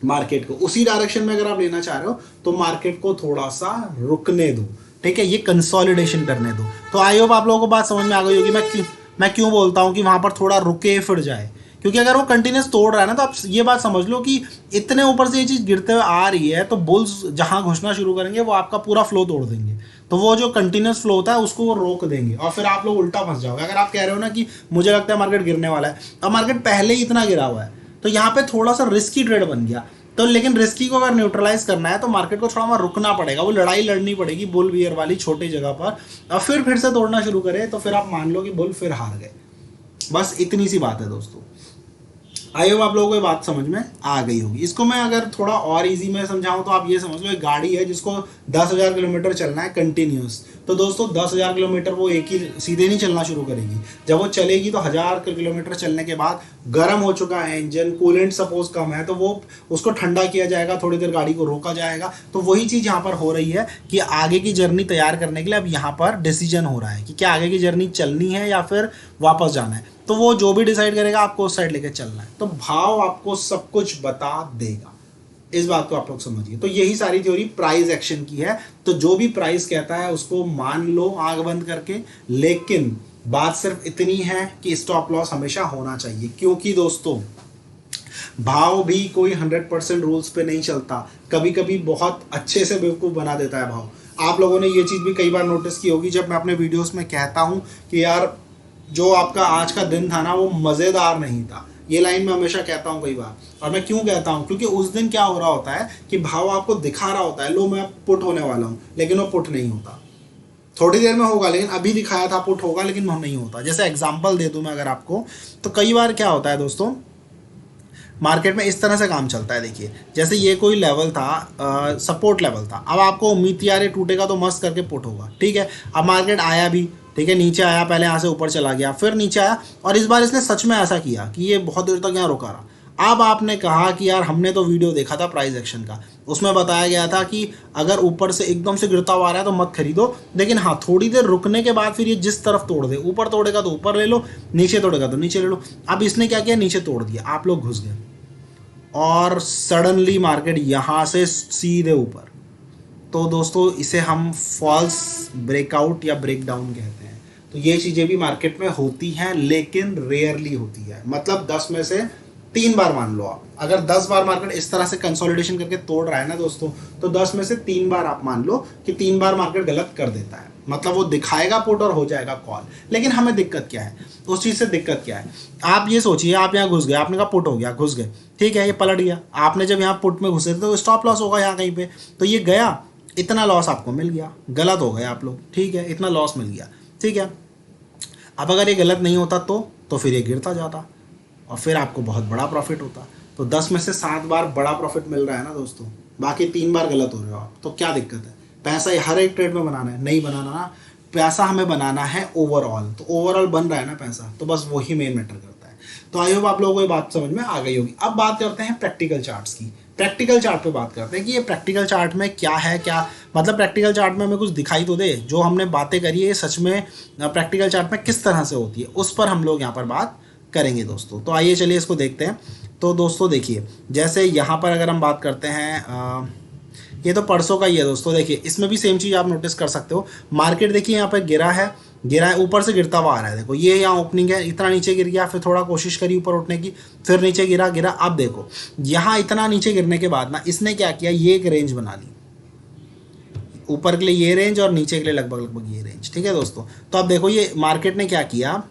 मार्केट को उसी डायरेक्शन में अगर आप लेना चाह रहे हो तो मार्केट को थोड़ा सा रुकने दो, ठीक है, ये कंसोलिडेशन करने दो। तो आई होप आप लोगों को बात समझ में आ गई होगी मैं क्यों बोलता हूँ कि वहां पर थोड़ा रुके फिर जाए, क्योंकि अगर वो कंटिन्यूस तोड़ रहा है ना तो आप ये बात समझ लो कि इतने ऊपर से ये चीज़ गिरते हुए आ रही है तो बुल्स जहां घुसना शुरू करेंगे वो आपका पूरा फ्लो तोड़ देंगे। तो वो जो कंटिन्यूस फ्लो होता है उसको वो रोक देंगे और फिर आप लोग उल्टा फंस जाओगे। अगर आप कह रहे हो ना कि मुझे लगता है मार्केट गिरने वाला है, अब मार्केट पहले ही इतना गिरा हुआ है तो यहाँ पे थोड़ा सा रिस्की ट्रेड बन गया। तो लेकिन रिस्की को अगर न्यूट्रलाइज करना है तो मार्केट को थोड़ा वहाँ रुकना पड़ेगा, वो लड़ाई लड़नी पड़ेगी बुल बियर वाली छोटी जगह पर, और फिर से तोड़ना शुरू करे तो फिर आप मान लो कि बुल फिर हार गए। बस इतनी सी बात है दोस्तों। आई होप आप लोगों को ये बात समझ में आ गई होगी। इसको मैं अगर थोड़ा और इजी में समझाऊं तो आप ये समझ लो एक गाड़ी है जिसको 10,000 किलोमीटर चलना है कंटिन्यूस। तो दोस्तों 10,000 किलोमीटर वो एक ही सीधे नहीं चलना शुरू करेगी, जब वो चलेगी तो 1000 किलोमीटर चलने के बाद गर्म हो चुका है इंजन, कूलेंट सपोज कम है तो वो उसको ठंडा किया जाएगा, थोड़ी देर गाड़ी को रोका जाएगा। तो वही चीज़ यहाँ पर हो रही है कि आगे की जर्नी तैयार करने के लिए अब यहाँ पर डिसीजन हो रहा है कि क्या आगे की जर्नी चलनी है या फिर वापस जाना है। तो वो जो भी डिसाइड करेगा आपको उस साइड लेके चलना है। तो भाव आपको सब कुछ बता देगा, इस बात को आप लोग समझिए। तो यही सारी थ्योरी प्राइस एक्शन की है। तो जो भी प्राइस कहता है उसको मान लो आंख बंद करके, लेकिन बात सिर्फ इतनी है कि स्टॉप लॉस हमेशा होना चाहिए, क्योंकि दोस्तों भाव भी कोई 100% रूल्स पे नहीं चलता, कभी कभी बहुत अच्छे से बेवकूफ़ बना देता है भाव। आप लोगों ने ये चीज़ भी कई बार नोटिस की होगी जब मैं अपने वीडियोस में कहता हूँ कि यार जो आपका आज का दिन था ना वो मज़ेदार नहीं था, ये लाइन मैं हमेशा कहता हूँ कई बार। और मैं क्यों कहता हूँ, क्योंकि उस दिन क्या हो रहा होता है कि भाव आपको दिखा रहा होता है लो मैं पुट होने वाला हूँ, लेकिन वो पुट नहीं होता, थोड़ी देर में होगा लेकिन अभी दिखाया था पुट होगा लेकिन वो नहीं होता। जैसे एग्जांपल दे दूं मैं अगर आपको, तो कई बार क्या होता है दोस्तों मार्केट में इस तरह से काम चलता है। देखिए जैसे ये कोई लेवल था, सपोर्ट लेवल था, अब आपको उम्मीद थी यार ये टूटेगा तो मस्त करके पुट होगा, ठीक है। अब मार्केट आया भी, ठीक है, नीचे आया, पहले यहाँ से ऊपर चला गया, फिर नीचे आया, और इस बार इसने सच में ऐसा किया कि ये बहुत देर तक यहाँ रुका रहा। अब आपने कहा कि यार हमने तो वीडियो देखा था प्राइस एक्शन का, उसमें बताया गया था कि अगर ऊपर से एकदम से गिरता हुआ आ रहा है तो मत खरीदो, लेकिन हाँ थोड़ी देर रुकने के बाद फिर ये जिस तरफ तोड़ दे, ऊपर तोड़ेगा तो ऊपर ले लो, नीचे तोड़ेगा तो नीचे ले लो। अब इसने क्या किया, नीचे तोड़ दिया, आप लोग घुस गए और सडनली मार्केट यहाँ से सीधे ऊपर। तो दोस्तों इसे हम फॉल्स ब्रेकआउट या ब्रेकडाउन कहते हैं। तो ये चीज़ें भी मार्केट में होती हैं लेकिन रेयरली होती है, मतलब 10 में से 3 बार मान लो आप, अगर 10 बार मार्केट इस तरह से कंसोलिडेशन करके तोड़ रहा है ना दोस्तों, तो 10 में से 3 बार आप मान लो कि 3 बार मार्केट गलत कर देता है, मतलब वो दिखाएगा पुट और हो जाएगा कॉल। लेकिन हमें दिक्कत क्या है, उस चीज़ से दिक्कत क्या है, आप ये सोचिए आप यहाँ घुस गए, आपने कहा पुट हो गया, घुस गए, ठीक है, ये पलट गया, आपने जब यहाँ पुट में घुसे थे तो स्टॉप लॉस होगा यहाँ कहीं पे, तो ये गया, इतना लॉस आपको मिल गया, गलत हो गए आप लोग, ठीक है, इतना लॉस मिल गया, ठीक है। अब अगर ये गलत नहीं होता तो फिर ये गिरता जाता और फिर आपको बहुत बड़ा प्रॉफिट होता। तो 10 में से 7 बार बड़ा प्रॉफिट मिल रहा है ना दोस्तों, बाकी 3 बार गलत हो रहे हो आप, तो क्या दिक्कत है। पैसा हर एक ट्रेड में बनाना है, नहीं बनाना ना, पैसा हमें बनाना है ओवरऑल। तो ओवरऑल बन रहा है ना पैसा, तो बस वही मेन मैटर करता है। तो आई होप आप लोगों को ये बात समझ में आ गई होगी। अब बात करते हैं प्रैक्टिकल चार्ट्स की। प्रैक्टिकल चार्ट पे बात करते हैं कि ये प्रैक्टिकल चार्ट में क्या है, क्या मतलब प्रैक्टिकल चार्ट में हमें कुछ दिखाई तो दे, जो हमने बातें करी है ये सच में प्रैक्टिकल चार्ट में किस तरह से होती है, उस पर हम लोग यहाँ पर बात करेंगे दोस्तों। तो आइए चलिए इसको देखते हैं। तो दोस्तों देखिए जैसे यहाँ पर अगर हम बात करते हैं, ये तो परसों का ही है दोस्तों, देखिए इसमें भी सेम चीज़ आप नोटिस कर सकते हो। मार्केट देखिए यहाँ पर गिरा है, ऊपर से गिरता हुआ आ रहा है, देखो ये यहाँ ओपनिंग है, इतना नीचे गिर गया, फिर थोड़ा कोशिश करी ऊपर उठने की, फिर नीचे गिरा। अब देखो यहाँ इतना नीचे गिरने के बाद ना इसने क्या किया, ये एक रेंज बना ली, ऊपर के लिए ये रेंज और नीचे के लिए लगभग ये रेंज, ठीक है दोस्तों। तो अब देखो ये मार्केट ने क्या किया,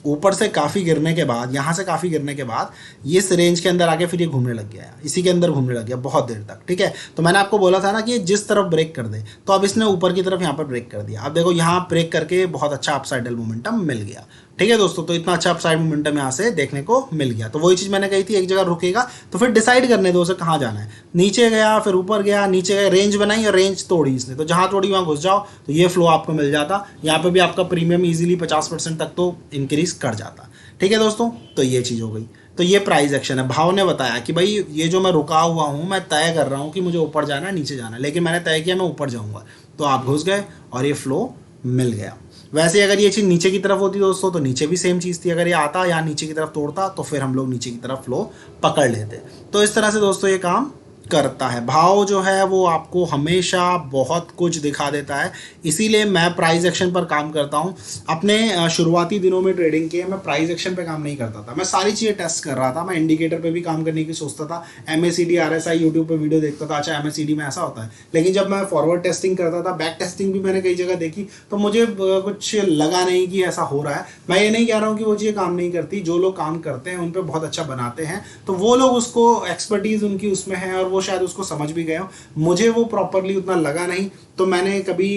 ऊपर से काफ़ी गिरने के बाद, यहाँ से काफ़ी गिरने के बाद ये इस रेंज के अंदर आके फिर ये घूमने लग गया, इसी के अंदर घूमने लग गया बहुत देर तक, ठीक है। तो मैंने आपको बोला था ना कि ये जिस तरफ ब्रेक कर दे, तो अब इसने ऊपर की तरफ यहाँ पर ब्रेक कर दिया। अब देखो यहाँ ब्रेक करके बहुत अच्छा अपसाइडल मोमेंटम मिल गया, ठीक है दोस्तों। तो इतना अच्छा अपसाइड मोमेंटम यहाँ से देखने को मिल गया। तो वही चीज़ मैंने कही थी, एक जगह रुकेगा तो फिर डिसाइड करने दो उसे कहाँ जाना है, नीचे गया फिर ऊपर गया, नीचे गया, रेंज बनाई और रेंज तोड़ी इसने, तो जहाँ तोड़ी वहाँ घुस जाओ, तो ये फ्लो आपको मिल जाता। यहाँ पे भी आपका प्रीमियम इजीली 50% तक तो इंक्रीज कर जाता, ठीक है दोस्तों। तो ये चीज़ हो गई। तो ये प्राइस एक्शन है। भाव ने बताया कि भाई ये जो मैं रुका हुआ हूँ, मैं तय कर रहा हूँ कि मुझे ऊपर जाना है नीचे जाना है, लेकिन मैंने तय किया मैं ऊपर जाऊँगा, तो आप घुस गए और ये फ्लो मिल गया। वैसे अगर ये चीज़ नीचे की तरफ होती दोस्तों तो नीचे भी सेम चीज़ थी, अगर ये आता यहाँ नीचे की तरफ तोड़ता तो फिर हम लोग नीचे की तरफ फ्लो पकड़ लेते। तो इस तरह से दोस्तों ये काम करता है। भाव जो है वो आपको हमेशा बहुत कुछ दिखा देता है, इसीलिए मैं प्राइस एक्शन पर काम करता हूँ। अपने शुरुआती दिनों में ट्रेडिंग के मैं प्राइस एक्शन पे काम नहीं करता था, मैं सारी चीज़ें टेस्ट कर रहा था। मैं इंडिकेटर पे भी काम करने की सोचता था, MACD RSI यूट्यूब पे वीडियो देखता था, अच्छा MACD में ऐसा होता है। लेकिन जब मैं फॉरवर्ड टेस्टिंग करता था, बैक टेस्टिंग भी मैंने कई जगह देखी, तो मुझे कुछ लगा नहीं कि ऐसा हो रहा है। मैं ये नहीं कह रहा हूँ कि वो चीज़ें काम नहीं करती, जो लोग काम करते हैं उन पर बहुत अच्छा बनाते हैं, तो वो लोग उसको एक्सपर्टीज़ उनकी उसमें है और वो शायद उसको समझ भी गए हो। मुझे वो प्रॉपरली उतना लगा नहीं, तो मैंने कभी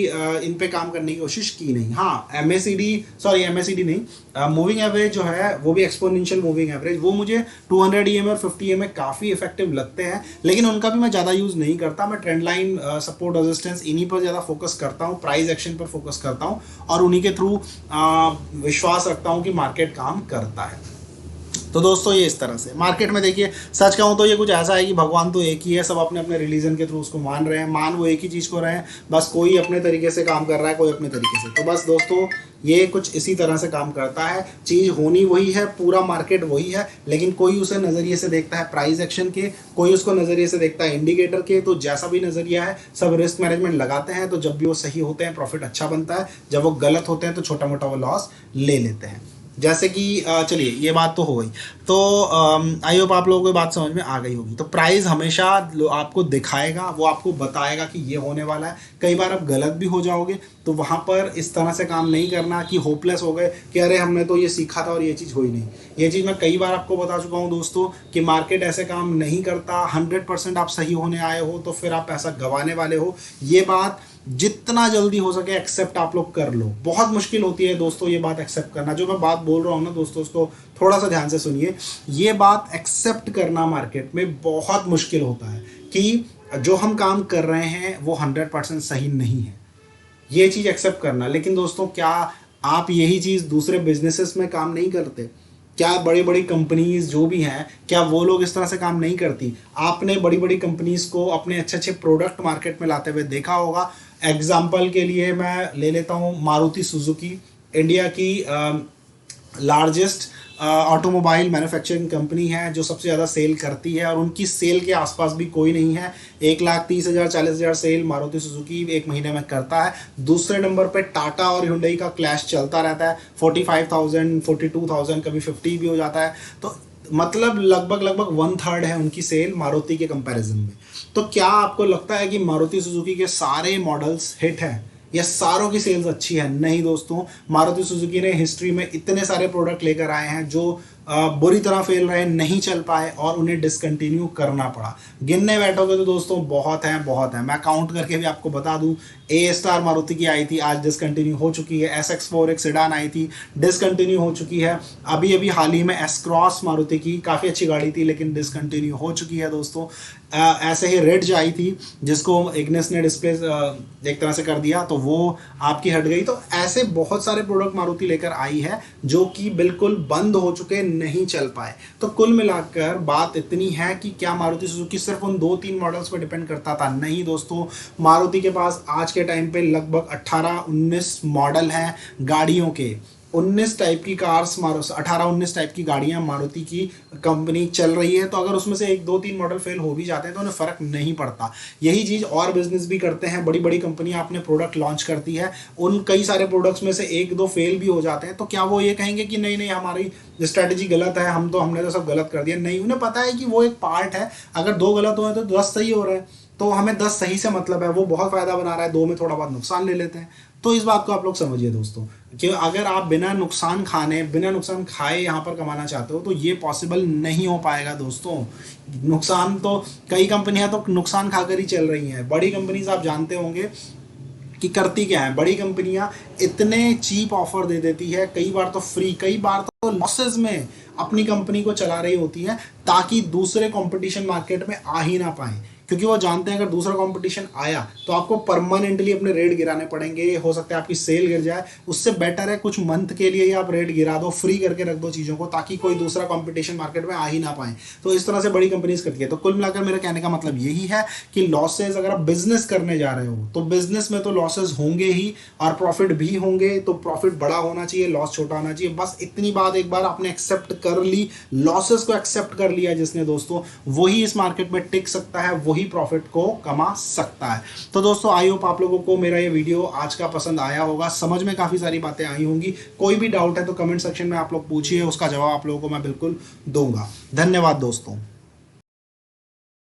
इन पे काम करने की कोशिश की नहीं। हाँ, MACD नहीं, मूविंग एवरेज जो है वो भी एक्सपोनेंशियल मूविंग एवरेज, वो मुझे 200 EMA और 50 EMA काफ़ी इफेक्टिव लगते हैं, लेकिन उनका भी मैं ज़्यादा यूज़ नहीं करता। मैं ट्रेंड लाइन, सपोर्ट, रेजिस्टेंस, इन्हीं पर ज़्यादा फोकस करता हूँ, प्राइस एक्शन पर फोकस करता हूँ और उन्हीं के थ्रू विश्वास रखता हूँ कि मार्केट काम करता है। तो दोस्तों ये इस तरह से मार्केट में देखिए, सच कहूँ तो ये कुछ ऐसा है कि भगवान तो एक ही है, सब अपने अपने रिलीजन के थ्रू उसको मान रहे हैं, मान वो एक ही चीज़ को रहे हैं, बस कोई अपने तरीके से काम कर रहा है, कोई अपने तरीके से। तो बस दोस्तों ये कुछ इसी तरह से काम करता है, चीज़ होनी वही है, पूरा मार्केट वही है, लेकिन कोई उसे नज़रिए से देखता है प्राइस एक्शन के, कोई उसको नज़रिए से देखता है इंडिकेटर के। तो जैसा भी नज़रिया है, सब रिस्क मैनेजमेंट लगाते हैं, तो जब भी वो सही होते हैं प्रॉफिट अच्छा बनता है, जब वो गलत होते हैं तो छोटा मोटा वो लॉस ले लेते हैं। जैसे कि चलिए ये बात तो हो गई, तो आई होप आप लोगों को बात समझ में आ गई होगी। तो प्राइस हमेशा आपको दिखाएगा, वो आपको बताएगा कि ये होने वाला है। कई बार आप गलत भी हो जाओगे, तो वहाँ पर इस तरह से काम नहीं करना कि होपलेस हो गए कि अरे हमने तो ये सीखा था और ये चीज़ हुई नहीं। ये चीज़ मैं कई बार आपको बता चुका हूँ दोस्तों कि मार्केट ऐसे काम नहीं करता। 100% आप सही होने आए हो तो फिर आप पैसा गंवाने वाले हो। ये बात जितना जल्दी हो सके एक्सेप्ट आप लोग कर लो। बहुत मुश्किल होती है दोस्तों ये बात एक्सेप्ट करना, जो मैं बात बोल रहा हूँ ना दोस्तों, उसको थोड़ा सा ध्यान से सुनिए। ये बात एक्सेप्ट करना मार्केट में बहुत मुश्किल होता है कि जो हम काम कर रहे हैं वो 100% सही नहीं है, ये चीज़ एक्सेप्ट करना। लेकिन दोस्तों क्या आप यही चीज़ दूसरे बिजनेसेस में काम नहीं करते? क्या बड़ी बड़ी कंपनीज जो भी हैं, क्या वो लोग इस तरह से काम नहीं करती? आपने बड़ी बड़ी कंपनीज को अपने अच्छे अच्छे प्रोडक्ट मार्केट में लाते हुए देखा होगा। एग्जाम्पल के लिए मैं ले लेता हूँ मारुति सुजुकी, इंडिया की लार्जेस्ट ऑटोमोबाइल मैन्युफैक्चरिंग कंपनी है, जो सबसे ज़्यादा सेल करती है और उनकी सेल के आसपास भी कोई नहीं है। 1,30,000 40,000 सेल मारुति सुजुकी एक महीने में करता है। दूसरे नंबर पे टाटा और हुंडई का क्लैश चलता रहता है, 45,000 42,000 कभी 50 भी हो जाता है। तो मतलब लगभग 1/3 है उनकी सेल मारुति के कंपैरिजन में। तो क्या आपको लगता है कि मारुति सुजुकी के सारे मॉडल्स हिट हैं या सारों की सेल्स अच्छी है? नहीं दोस्तों, मारुति सुजुकी ने हिस्ट्री में इतने सारे प्रोडक्ट लेकर आए हैं जो बुरी तरह फेल रहे, नहीं चल पाए और उन्हें डिसकंटिन्यू करना पड़ा। गिनने बैठोगे तो दोस्तों बहुत हैं। मैं काउंट करके भी आपको बता दूं, A-Star मारुति की आई थी, आज डिसकंटिन्यू हो चुकी है। SX4 एक सेडान आई थी, डिसकंटिन्यू हो चुकी है। अभी हाल ही में S-Cross मारुति की काफ़ी अच्छी गाड़ी थी लेकिन डिसकंटिन्यू हो चुकी है दोस्तों। ऐसे ही रिड्ज आई थी जिसको इग्निस ने डिस्प्ले एक तरह से कर दिया, तो वो आपकी हट गई। तो ऐसे बहुत सारे प्रोडक्ट मारुति लेकर आई है जो कि बिल्कुल बंद हो चुके, नहीं चल पाए। तो कुल मिलाकर बात इतनी है कि क्या मारुति सुजुकी सिर्फ उन 2-3 मॉडल्स पर डिपेंड करता था? नहीं दोस्तों, मारुति के पास आज के टाइम पे लगभग 18-19 मॉडल हैं गाड़ियों के। 19 टाइप की कार्स 18-19 टाइप की गाड़ियां मारुति की कंपनी चल रही है। तो अगर उसमें से 1-2-3 मॉडल फेल हो भी जाते हैं तो उन्हें फ़र्क नहीं पड़ता। यही चीज़ और बिजनेस भी करते हैं। बड़ी बड़ी कंपनियां अपने प्रोडक्ट लॉन्च करती है, उन कई सारे प्रोडक्ट्स में से 1-2 फेल भी हो जाते हैं, तो क्या वो ये कहेंगे कि नहीं हमारी स्ट्रैटेजी गलत है, हमने तो सब गलत कर दिया? नहीं, उन्हें पता है कि वो एक पार्ट है। अगर 2 गलत हुए तो 10 सही हो रहे हैं, तो हमें 10 सही से मतलब है। वो बहुत फ़ायदा बना रहा है, 2 में थोड़ा बहुत नुकसान ले लेते हैं। तो इस बात को आप लोग समझिए दोस्तों कि अगर आप बिना नुकसान खाए यहाँ पर कमाना चाहते हो तो ये पॉसिबल नहीं हो पाएगा दोस्तों। नुकसान तो कई कंपनियां तो नुकसान खाकर ही चल रही हैं। बड़ी कंपनीज आप जानते होंगे कि करती क्या है, बड़ी कंपनियां इतने चीप ऑफर दे देती है, कई बार तो फ्री, कई बार तो लॉसेस में अपनी कंपनी को चला रही होती है ताकि दूसरे कंपटीशन मार्केट में आ ही ना पाए। क्योंकि वो जानते हैं अगर दूसरा कंपटीशन आया तो आपको परमानेंटली अपने रेट गिराने पड़ेंगे, हो सकता है आपकी सेल गिर जाए। उससे बेटर है कुछ मंथ के लिए ही आप रेट गिरा दो, फ्री करके रख दो चीज़ों को, ताकि कोई दूसरा कंपटीशन मार्केट में आ ही ना पाए। तो इस तरह से बड़ी कंपनीज करती है। तो कुल मिलाकर मेरे कहने का मतलब यही है कि लॉसेज, अगर आप बिजनेस करने जा रहे हो तो बिजनेस में तो लॉसेज होंगे ही और प्रॉफिट भी होंगे। तो प्रॉफिट बड़ा होना चाहिए, लॉस छोटा होना चाहिए, बस इतनी बात एक बार आपने एक्सेप्ट कर ली, लॉसेस को एक्सेप्ट कर लिया जिसने दोस्तों, वही इस मार्केट में टिक सकता है, वही प्रॉफिट को कमा सकता है। तो दोस्तों आई होप आप लोगों को मेरा ये वीडियो आज का पसंद आया होगा, समझ में काफी सारी बातें आई होंगी। कोई भी डाउट है तो कमेंट सेक्शन में आप लोग पूछिए, उसका जवाब आप लोगों को मैं बिल्कुल दूंगा। धन्यवाद दोस्तों।